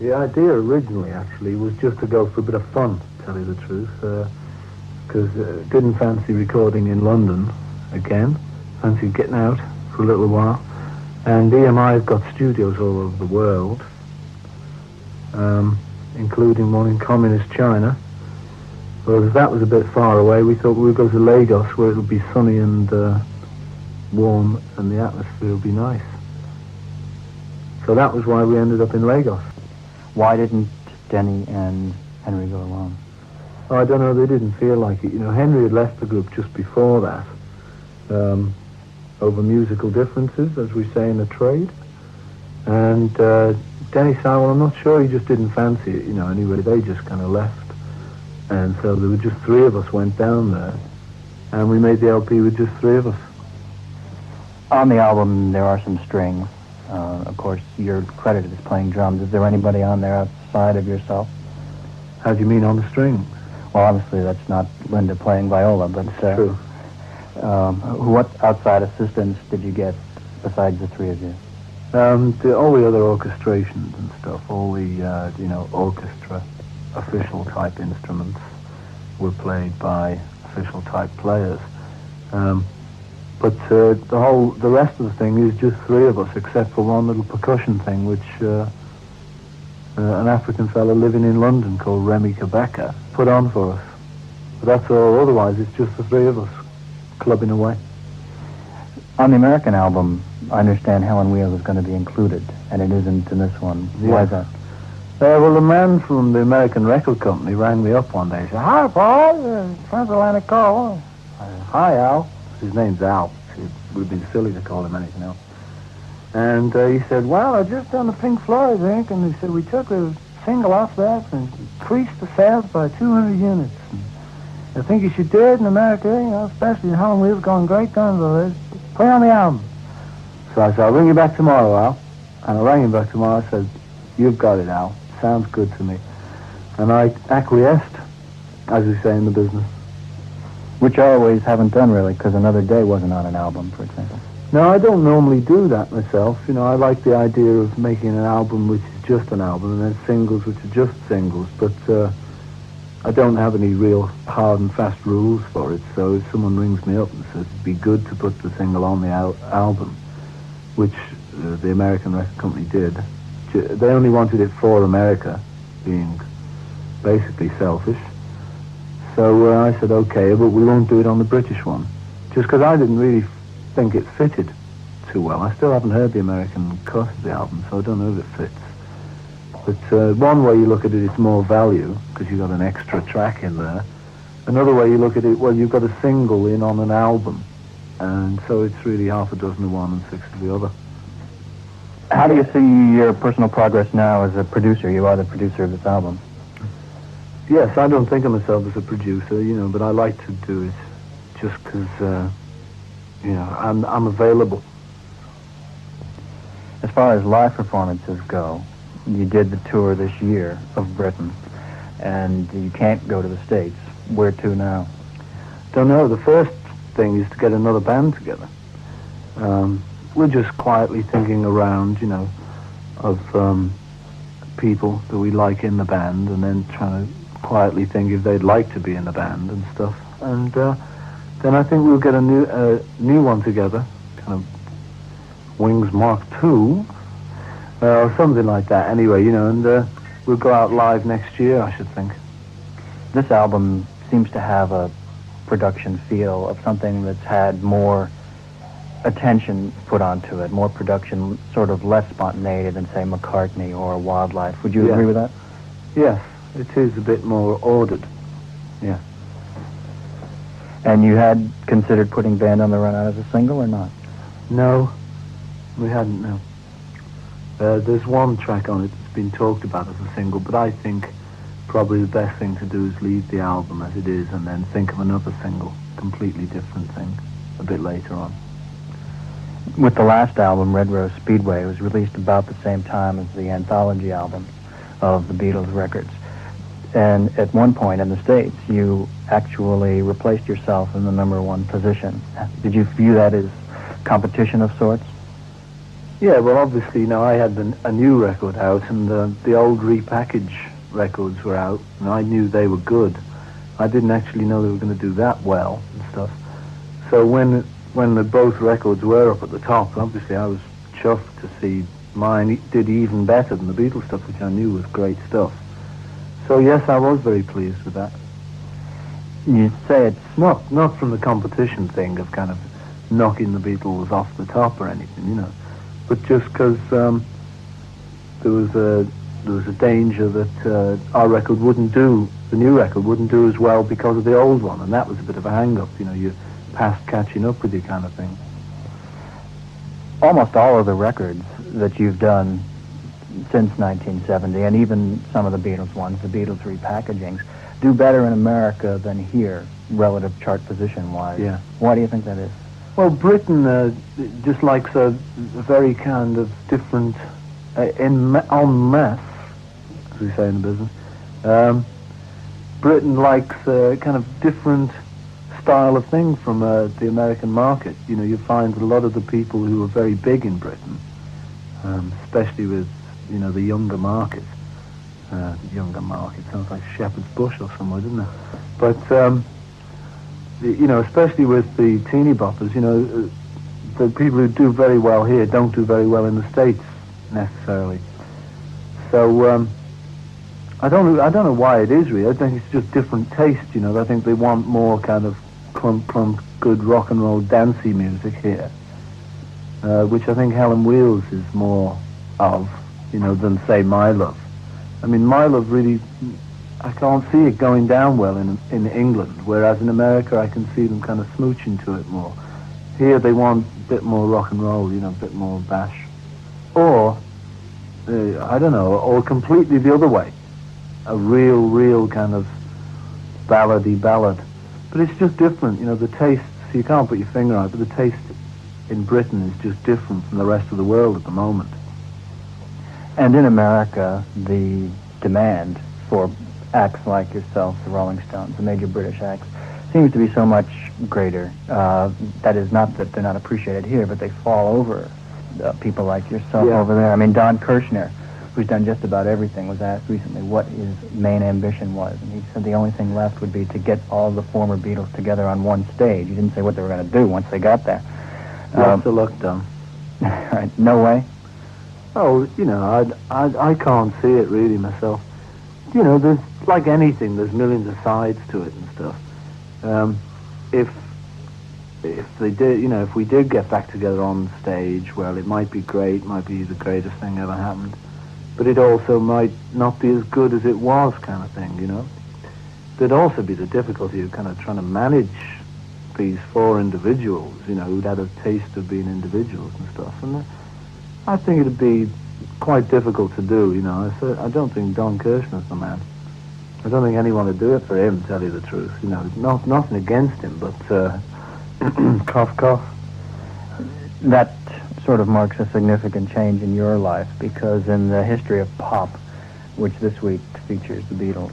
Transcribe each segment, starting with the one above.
The idea originally, actually, was just to go for a bit of fun, to tell you the truth, because didn't fancy recording in London again. Fancied getting out for a little while. And EMI have got studios all over the world, including one in communist China. Whereas that was a bit far away, we thought we would go to Lagos, where it'll be sunny and warm, and the atmosphere will be nice. So that was why we ended up in Lagos. Why didn't Denny and Henry go along? Oh, I don't know, they didn't feel like it. You know, Henry had left the group just before that, over musical differences, as we say in the trade. And Denny said, well, I'm not sure, he just didn't fancy it, you know, anyway, they just kind of left. And so there were just three of us went down there, and we made the LP with just three of us. On the album, there are some strings. Of course, you're credited as playing drums. Is there anybody on there outside of yourself? How do you mean on the strings? Well, obviously that's not Linda playing viola, but... True. What outside assistance did you get besides the three of you? All the other orchestrations and stuff, all the, orchestra, official type instruments were played by official type players. But the rest of the thing is just three of us, except for one little percussion thing, which an African fellow living in London called Remy Quebecer put on for us. But that's all. Otherwise, it's just the three of us clubbing away. On the American album, I understand Helen Wheels is going to be included, and it isn't in this one. Why is that? Well, the man from the American record company rang me up one day. He said, "Hi, Paul, transatlantic call." "Hi, Al." His name's Al. It would have been silly to call him anything else. And he said, "Well, I just done the Pink Floyd, I think," and he said, "We took a single off that and increased the sales by 200 units. And I think you should do it in America, you know, especially Helen Wheels going great guns with it. Play on the album." So I said, "I'll ring you back tomorrow, Al." And I rang him back tomorrow. I said, "You've got it, Al. Sounds good to me." And I acquiesced, as we say in the business. Which I always haven't done, really, because Another Day wasn't on an album, for example. No, I don't normally do that myself. You know, I like the idea of making an album which is just an album, and then singles which are just singles, but I don't have any real hard and fast rules for it, so if someone rings me up and says it'd be good to put the single on the album, which the American record company did, they only wanted it for America, being basically selfish. So I said, okay, but we won't do it on the British one. Just because I didn't really think it fitted too well. I still haven't heard the American cut of the album, so I don't know if it fits. But one way you look at it, it's more value, because you've got an extra track in there. Another way you look at it, well, you've got a single in on an album, and so it's really half a dozen of one and six of the other. How do you see your personal progress now as a producer? You are the producer of this album. Yes, I don't think of myself as a producer, you know, but I like to do it just because, I'm available. As far as live performances go, you did the tour this year of Britain, and you can't go to the States. Where to now? Don't know. The first thing is to get another band together. We're just quietly thinking around, you know, of people that we like in the band, and then trying to quietly think if they'd like to be in the band and stuff. And then I think we'll get a new one together, kind of Wings Mark II, or something like that. Anyway, you know, and we'll go out live next year, I should think. This album seems to have a production feel of something that's had more attention put onto it, more production, sort of less spontaneity than, say, McCartney or Wildlife. Would you agree with that? Yes, it is a bit more ordered. Yeah. And you had considered putting Band on the Run out as a single or not? No, we hadn't, no. There's one track on it that's been talked about as a single, but I think probably the best thing to do is leave the album as it is and then think of another single, completely different thing, a bit later on. With the last album, Red Rose Speedway, it was released about the same time as the anthology album of the Beatles records. And at one point in the States, you actually replaced yourself in the #1 position. Did you view that as competition of sorts? Yeah, well, obviously, I had a new record out, and the old repackaged records were out, and I knew they were good. I didn't actually know they were going to do that well and stuff. So when both records were up at the top, obviously I was chuffed to see mine did even better than the Beatles stuff, which I knew was great stuff. So yes, I was very pleased with that. You say it's not from the competition thing of kind of knocking the Beatles off the top or anything, but just because there was a danger that our record the new record wouldn't do as well because of the old one, and that was a bit of a hang-up, you're past catching up with you kind of thing. Almost all of the records that you've done since 1970, and even some of the Beatles ones, the Beatles repackagings, do better in America than here, relative chart position-wise. Yeah. Why do you think that is? Well, Britain just likes a very kind of different, en masse, as we say in the business. Britain likes a kind of different style of thing from the American market. You find a lot of the people who are very big in Britain, especially with, the younger market. Younger market sounds like Shepherd's Bush or somewhere, doesn't it? But, especially with the teeny boppers, the people who do very well here don't do very well in the States, necessarily. So, I don't know why it is, really. I think it's just different taste, I think they want more kind of clump, good rock and roll dancey music here, which I think Helen Wheels is more of, than, say, My Love. I mean, My Love really, I can't see it going down well in England, whereas in America I can see them kind of smooching to it more. Here they want a bit more rock and roll, a bit more bash. Or, I don't know, or completely the other way. A real kind of ballady ballad. But it's just different, the taste, you can't put your finger on it, but the taste in Britain is just different from the rest of the world at the moment. And in America, the demand for acts like yourself, the Rolling Stones, the major British acts, seems to be so much greater. That is not that they're not appreciated here, but they fall over people like yourself over there. I mean, Don Kirshner, who's done just about everything, was asked recently what his main ambition was, and he said the only thing left would be to get all the former Beatles together on one stage. He didn't say what they were going to do once they got there. Lots of luck, Don. Right, no way? Oh, I can't see it really myself. There's, like anything, there's millions of sides to it and stuff. If they did, if we did get back together on stage, well, it might be great, might be the greatest thing ever happened, but it also might not be as good as it was, kind of thing, There'd also be the difficulty of kind of trying to manage these four individuals, who'd had a taste of being individuals and stuff, and I think it'd be quite difficult to do, I don't think Don Kirshner's the man. I don't think anyone would do it for him, to tell you the truth. Nothing against him, but cough, cough. That sort of marks a significant change in your life, because in the history of pop, which this week features the Beatles,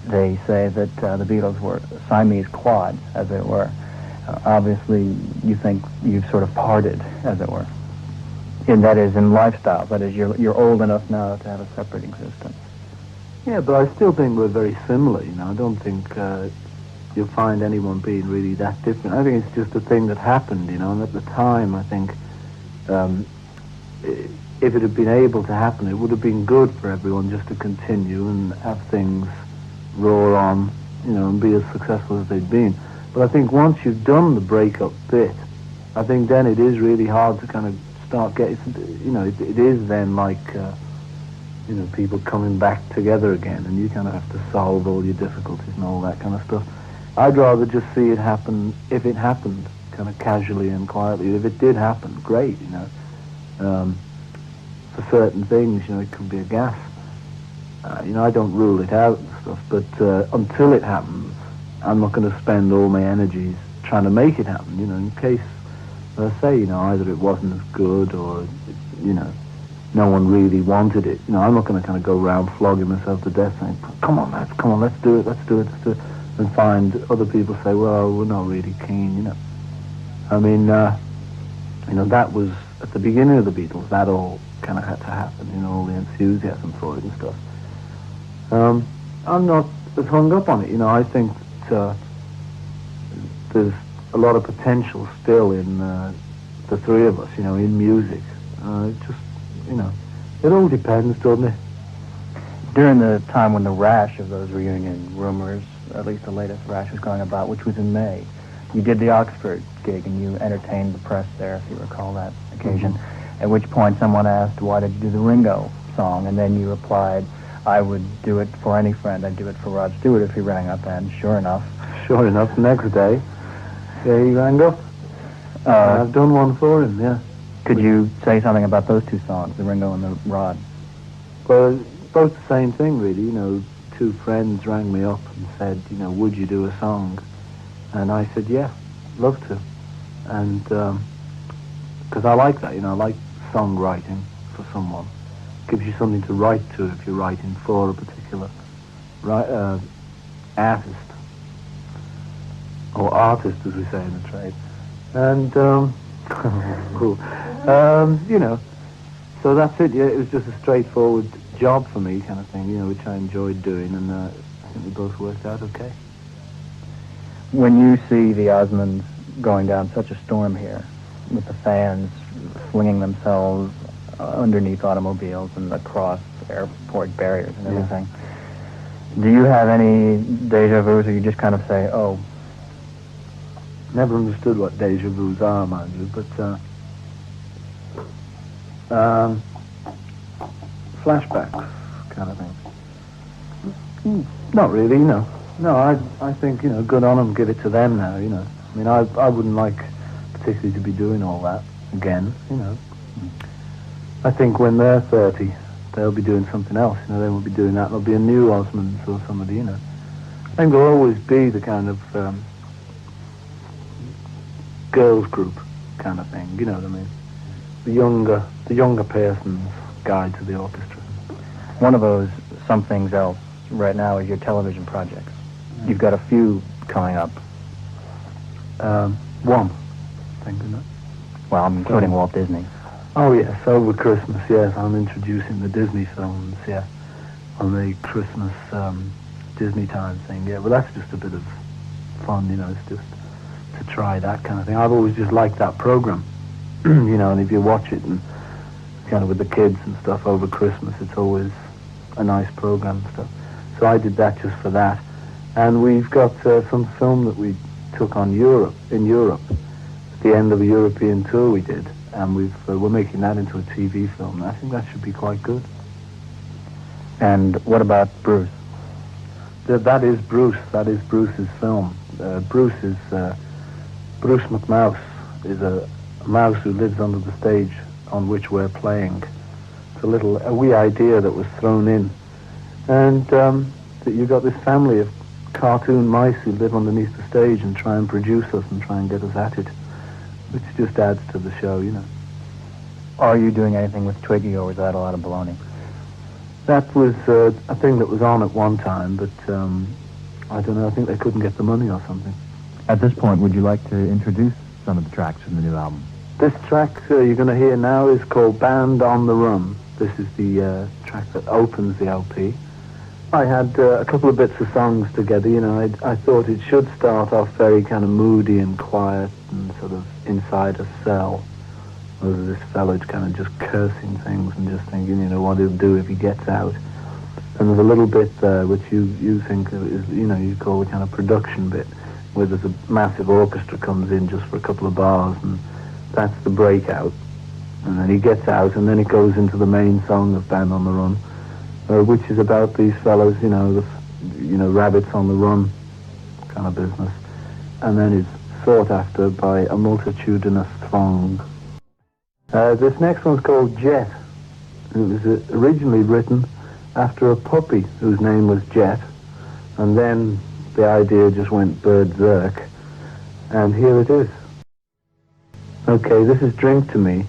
they say that the Beatles were Siamese quads, as it were. Obviously, you think you've sort of parted, as it were. And that is in lifestyle. That is, you're old enough now to have a separate existence. Yeah, but I still think we're very similar, I don't think you'll find anyone being really that different. I think it's just a thing that happened, and at the time, I think if it had been able to happen, it would have been good for everyone just to continue and have things roar on, and be as successful as they'd been. But I think once you've done the breakup bit, I think then it is really hard to kind of start getting, it is then like, people coming back together again, and you kind of have to solve all your difficulties and all that kind of stuff. I'd rather just see it happen, if it happened, kind of casually and quietly. If it did happen, great, For certain things, it could be a gas. I don't rule it out and stuff, but until it happens, I'm not going to spend all my energies trying to make it happen, in case, as I say, either it wasn't as good or, no one really wanted it. I'm not going to kind of go around flogging myself to death saying, come on, let's do it, and find other people say, well, we're not really keen, I mean, that was at the beginning of the Beatles, that all kind of had to happen, you know, all the enthusiasm for it and stuff. I'm not as hung up on it, you know. I think that, there's a lot of potential still in the three of us, you know, in music. It just, you know, it all depends, doesn't it? During the time when the rash of those reunion rumors, at least the latest rash, was going about, which was in May, you did the Oxford gig and you entertained the press there, if you recall that occasion. Mm-hmm. At which point someone asked, why did you do the Ringo song? And then you replied, I would do it for any friend. I'd do it for Rod Stewart if he rang up. And sure enough, the next day, yeah, he rang up. I've done one for him, yeah. Could you say something about those two songs, the Ringo and the Rod? Well, both the same thing, really. You know, two friends rang me up and said, you know, would you do a song? And I said, yeah, love to. And because I like that, you know, I like songwriting for someone. It gives you something to write to if you're writing for a particular artist. Or artist, as we say in the trade. And, cool. You know, so that's it. Yeah, it was just a straightforward job for me, kind of thing, you know, which I enjoyed doing, and I think we both worked out okay. When you see the Osmonds going down such a storm here, with the fans flinging themselves underneath automobiles and across airport barriers and everything, do you have any deja vus, or you just kind of say, oh? Never understood what deja vus are, mind you, but flashbacks kind of thing. Not really, no. No, I think, you know, good on them, give it to them now, you know. I mean, I wouldn't like particularly to be doing all that again, you know. I think when they're 30, they'll be doing something else, you know. They won't be doing that. There'll be a new Osmonds or somebody, you know. I think there'll always be the kind of girls group kind of thing, you know what I mean? The younger person's guide to the orchestra. One of those somethings else right now is your television projects. You've got a few coming up. One, thank you. Well, I'm including Walt Disney. Oh yes, over Christmas, yes. I'm introducing the Disney films, yeah, on the Christmas Disney time thing, yeah. But that's just a bit of fun, you know, it's just to try that kind of thing. I've always just liked that program, you know, and if you watch it and kind of with the kids and stuff over Christmas, it's always a nice program and stuff. So I did that just for that. And we've got some film that we took on in Europe, at the end of a European tour we did, and we're making that into a TV film. I think that should be quite good. And what about Bruce? That is Bruce. That is Bruce's film. Bruce McMouse is a mouse who lives under the stage on which we're playing. It's a wee idea that was thrown in. And that you got this family of cartoon mice who live underneath the stage and try and produce us and try and get us at it, which just adds to the show, you know. Are you doing anything with Twiggy, or was that a lot of baloney? That was a thing that was on at one time, but I don't know, I think they couldn't get the money or something. At this point, would you like to introduce some of the tracks from the new album? This track you're going to hear now is called Band on the Run. This is the track that opens the LP. I had a couple of bits of songs together, you know. I thought it should start off very kind of moody and quiet and sort of inside a cell. There's this fellow kind of just cursing things and just thinking, you know, what he'll do if he gets out. And there's a little bit there which you think is, you know, you call the kind of production bit, where there's a massive orchestra comes in just for a couple of bars, and that's the breakout. And then he gets out, and then it goes into the main song of Band on the Run, which is about these fellows, you know, rabbits on the run kind of business. And then is sought after by a multitudinous throng. This next one's called Jet. It was originally written after a puppy whose name was Jet, and then the idea just went berserk, and here it is. Okay, this is Drink to Me.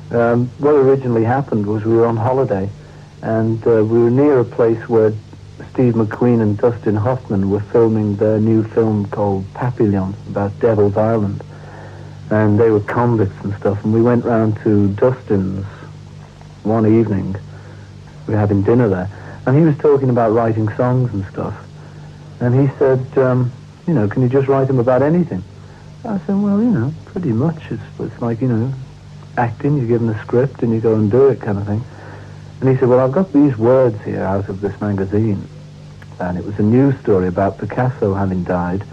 What originally happened was we were on holiday, and we were near a place where Steve McQueen and Dustin Hoffman were filming their new film called Papillon, about Devil's Island. and they were convicts and stuff, and we went round to Dustin's one evening. We were having dinner there, and he was talking about writing songs and stuff, and he said, you know, can you just write them about anything? I said, well, you know, pretty much. It's like, you know, acting, you give them a script and you go and do it kind of thing. And he said, well, I've got these words here out of this magazine. And it was a news story about Picasso having died,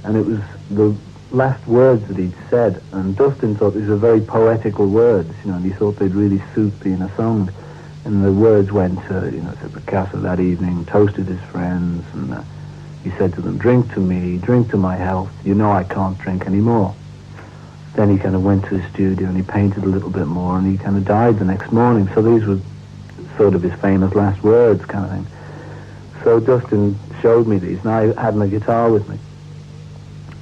and it was the last words that he'd said. And Dustin thought these were very poetical words, you know, and he thought they'd really suit being a song. And the words went to, you know, to Picasso that evening, toasted his friends, and he said to them, drink to me, drink to my health, you know I can't drink anymore. Then he kind of went to the studio and he painted a little bit more, and he kind of died the next morning. So these were sort of his famous last words kind of thing. So Dustin showed me these, and I had my guitar with me.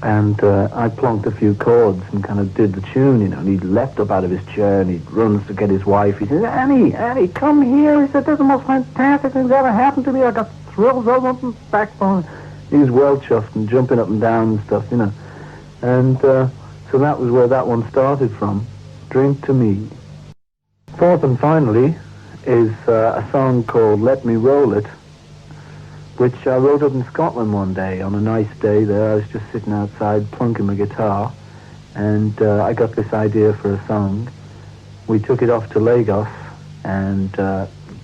And I plonked a few chords and kind of did the tune, you know, and he leapt up out of his chair and he runs to get his wife. He says, Annie, come here. He said, this is the most fantastic thing that ever happened to me. I got thrills over my backbone. He was well chuffed and jumping up and down and stuff, you know. And so that was where that one started from, Drink to Me. Fourth and finally is a song called Let Me Roll It, which I wrote up in Scotland one day, on a nice day there. I was just sitting outside plunking my guitar, and I got this idea for a song. We took it off to Lagos and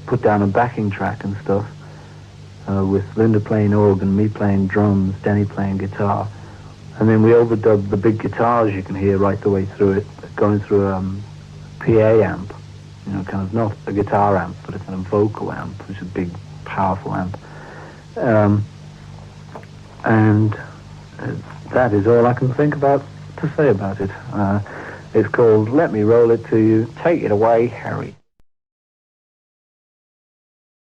put down a backing track and stuff, with Linda playing organ, me playing drums, Denny playing guitar. And then we overdubbed the big guitars you can hear right the way through it, going through a PA amp, you know, kind of not a guitar amp, but a kind of vocal amp, which is a big, powerful amp. And that is all I can think about to say about it. It's called Let Me Roll It to You. Take it away, Harry.